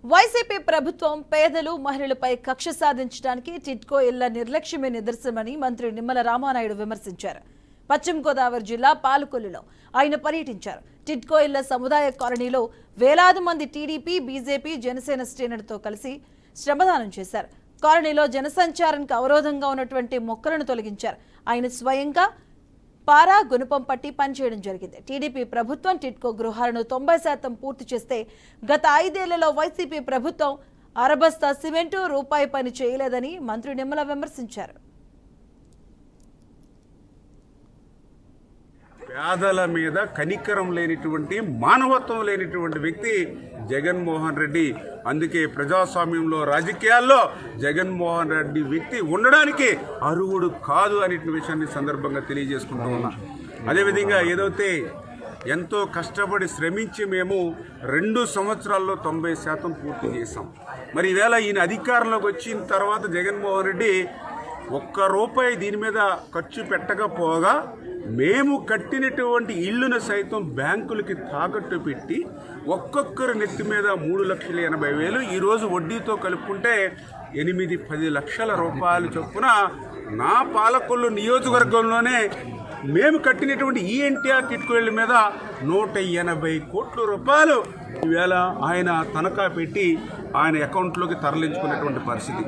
YCP ప్రభుత్వం పేదలు మహిళలపై కక్ష సాధించడానికి టిడ్కో ఇళ్ల నిర్లక్ష్యమే నిదర్శనమని మంత్రి నిమ్మల రామానాయుడు విమర్శించారు. పశ్చిమ గోదావరి జిల్లా పాలకొల్లులో ఆయన పర్యటించారు. టిడ్కో ఇళ్ల సముదాయ కాలనీలో వేలాది మంది టీడీపీ, బీజేపీ, జనసేన శ్రేణులతో కలిసి శ్రమదానం చేశారు. కాలనీలో జనసంచారానికి అవరోధంగా ఉన్నటువంటి మొక్కలను తొలగించారు. ఆయన స్వయంగా పారా గుణపం పట్టి పనిచేయడం జరిగింది. టీడీపీ ప్రభుత్వం టిడ్కో గృహాలను 90% పూర్తి చేస్తే గత 5 ఏళ్లలో వైసీపీ ప్రభుత్వం అరబస్తా సిమెంటు రూపాయి పని చేయలేదని మంత్రి నిమ్మల విమర్శించారు. పేదల మీద కనికరం లేనిటువంటి, మానవత్వం లేనిటువంటి వ్యక్తి జగన్మోహన్ రెడ్డి. అందుకే ప్రజాస్వామ్యంలో, రాజకీయాల్లో జగన్మోహన్ రెడ్డి వ్యక్తి ఉండడానికి అర్హుడు కాదు అనే విషయాన్ని సందర్భంగా తెలియజేసుకుంటూ ఉన్నా. అదేవిధంగా ఏదైతే ఎంతో కష్టపడి శ్రమించి మేము 2 సంవత్సరాల్లో 90% పూర్తి చేశాం. మరి ఈవేళ ఈయన అధికారంలోకి వచ్చిన తర్వాత జగన్మోహన్ రెడ్డి ₹1 దీని మీద ఖర్చు పెట్టకపోగా మేము కట్టినటువంటి ఇళ్లను సైతం బ్యాంకులకి తాకట్టు పెట్టి ఒక్కొక్కరు నెత్తి మీద 3,80,000, ఈరోజు వడ్డీతో కలుపుకుంటే 8-10 లక్షల రూపాయలు చొప్పున నా పాలకొల్లు నియోజకవర్గంలోనే మేము కట్టినటువంటి ఈఎన్టీఆర్ టిడ్కో ఇళ్ల మీద 180 కోట్ల రూపాయలు ఈవేళ ఆయన తనఖా పెట్టి ఆయన అకౌంట్లోకి తరలించుకున్నటువంటి పరిస్థితి.